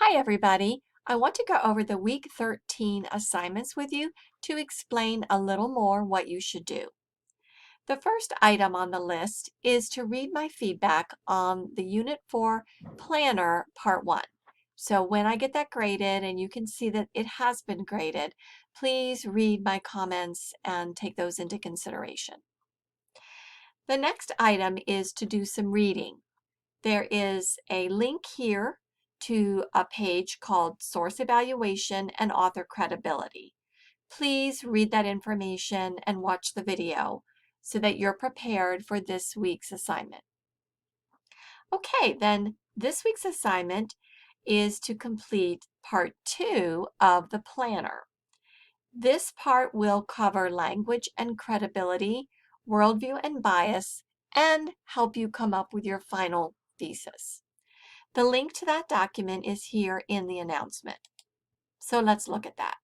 Hi everybody. I want to go over the week 13 assignments with you to explain a little more what you should do. The first item on the list is to read my feedback on the Unit 4 Planner Part 1. So when I get that graded and you can see that it has been graded, please read my comments and take those into consideration. The next item is to do some reading. There is a link here to a page called Source Evaluation and Author Credibility. Please read that information and watch the video so that you're prepared for this week's assignment. Okay, then this week's assignment is to complete part 2 of the planner. This part will cover language and credibility, worldview and bias, and help you come up with your final thesis. The link to that document is here in the announcement. So let's look at that.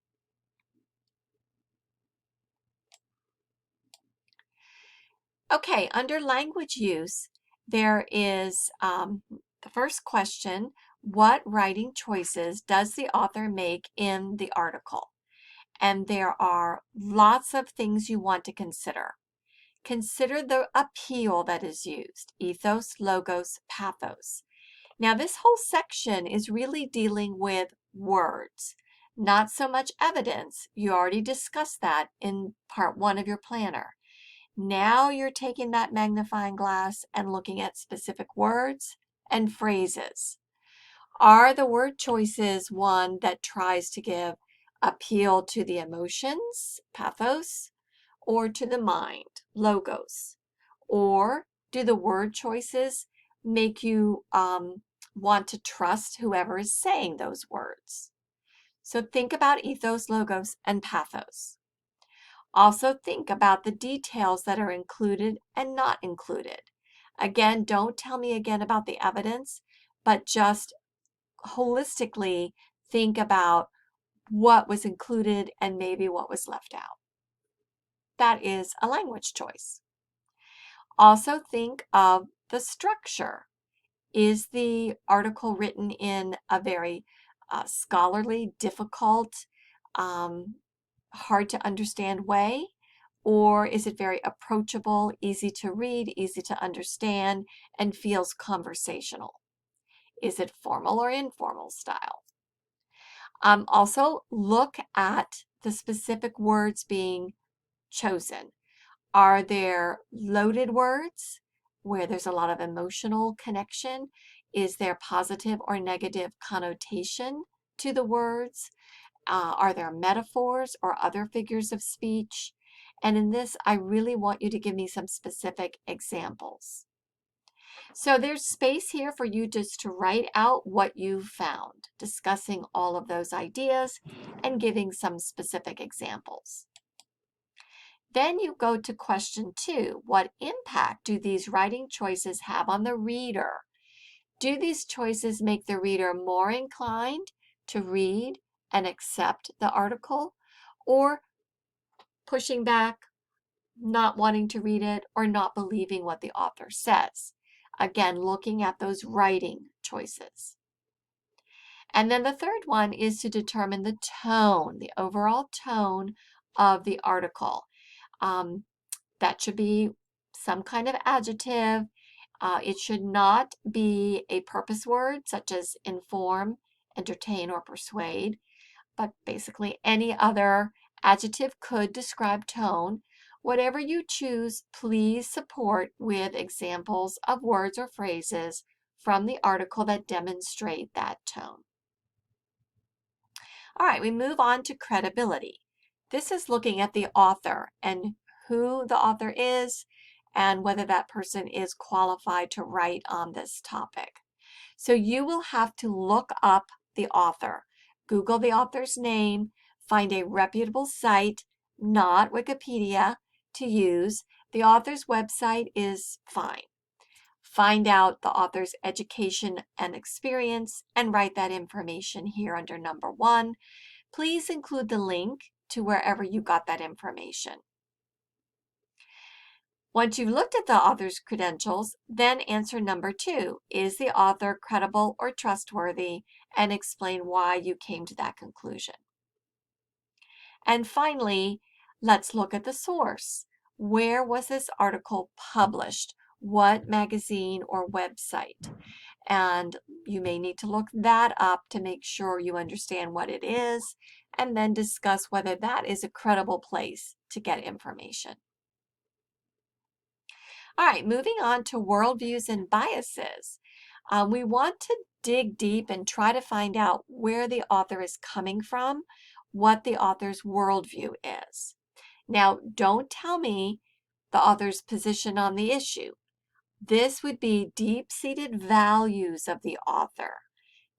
Okay, under language use, there is the first question: what writing choices does the author make in the article? And there are lots of things you want to consider. Consider the appeal that is used: ethos, logos, pathos. Now, this whole section is really dealing with words, not so much evidence. You already discussed that in part 1 of your planner. Now you're taking that magnifying glass and looking at specific words and phrases. Are the word choices one that tries to give appeal to the emotions, pathos, or to the mind, logos? Or do the word choices make you want to trust whoever is saying those words? So think about ethos, logos, and pathos. Also think about the details that are included and not included. Again, don't tell me again about the evidence, but just holistically think about what was included and maybe what was left out. That is a language choice. Also think of the structure. Is the article written in a very scholarly, difficult, hard to understand way? Or is it very approachable, easy to read, easy to understand, and feels conversational? Is it formal or informal style? Also, look at the specific words being chosen. Are there loaded words where there's a lot of emotional connection? Is there positive or negative connotation to the words? Are there metaphors or other figures of speech? And in this, I really want you to give me some specific examples. So there's space here for you just to write out what you found, discussing all of those ideas and giving some specific examples. Then you go to question 2. What impact do these writing choices have on the reader? Do these choices make the reader more inclined to read and accept the article, or pushing back, not wanting to read it, or not believing what the author says? Again, looking at those writing choices. And then the third one is to determine the tone, the overall tone of the article. That should be some kind of adjective. It should not be a purpose word such as inform, entertain, or persuade, but basically any other adjective could describe tone. Whatever you choose, please support with examples of words or phrases from the article that demonstrate that tone. All right, we move on to credibility. This is looking at the author and who the author is and whether that person is qualified to write on this topic. So you will have to look up the author. Google the author's name, find a reputable site, not Wikipedia, to use. The author's website is fine. Find out the author's education and experience and write that information here under number 1. Please include the link to wherever you got that information. Once you've looked at the author's credentials, then answer number 2. Is the author credible or trustworthy? and explain why you came to that conclusion. And finally, let's look at the source. Where was this article published? What magazine or website? And you may need to look that up to make sure you understand what it is, and then discuss whether that is a credible place to get information. All right, moving on to worldviews and biases. We want to dig deep and try to find out where the author is coming from, what the author's worldview is. Now, don't tell me the author's position on the issue. This would be deep-seated values of the author.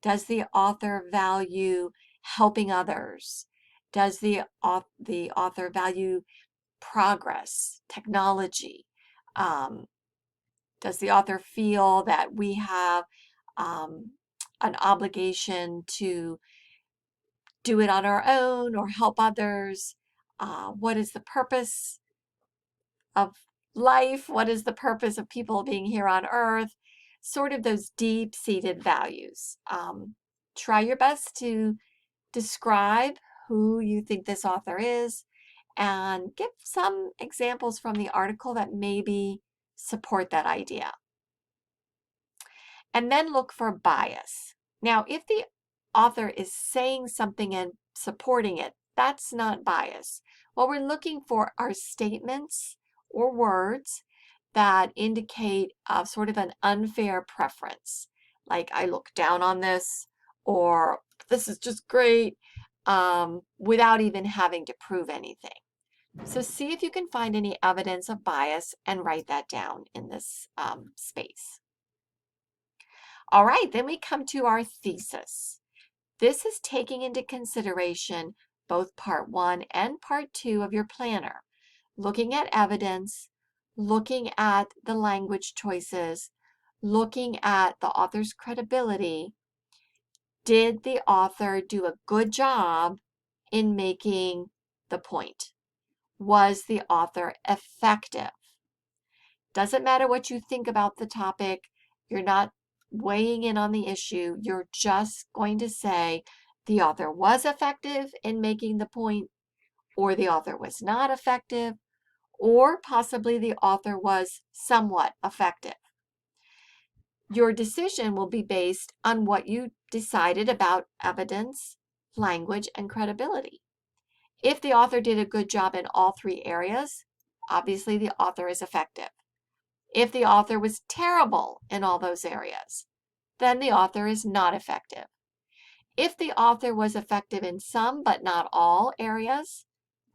Does the author value helping others? Does the author value progress, technology? Does the author feel that we have an obligation to do it on our own or help others? What is the purpose of life? What is the purpose of people being here on earth? Sort of those deep-seated values. Try your best to describe who you think this author is and give some examples from the article that maybe support that idea. And then look for bias. Now, if the author is saying something and supporting it, that's not bias. What we're looking for are statements or words that indicate sort of an unfair preference, like I look down on this, or this is just great, without even having to prove anything. So see if you can find any evidence of bias and write that down in this space. All right, then we come to our thesis. This is taking into consideration both part 1 and part 2 of your planner, looking at evidence, looking at the language choices, looking at the author's credibility. Did the author do a good job in making the point? Was the author effective? Doesn't matter what you think about the topic. You're not weighing in on the issue. You're just going to say the author was effective in making the point, or the author was not effective, or possibly the author was somewhat effective. Your decision will be based on what you decided about evidence, language, and credibility. If the author did a good job in all 3 areas, obviously the author is effective. If the author was terrible in all those areas, then the author is not effective. If the author was effective in some but not all areas,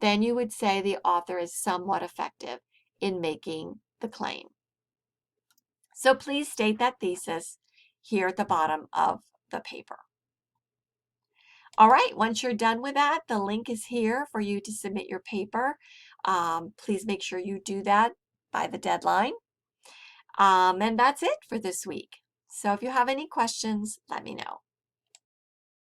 then you would say the author is somewhat effective in making the claim. So please state that thesis here at the bottom of the paper. All right, once you're done with that, the link is here for you to submit your paper. Please make sure you do that by the deadline. And that's it for this week. So if you have any questions, let me know.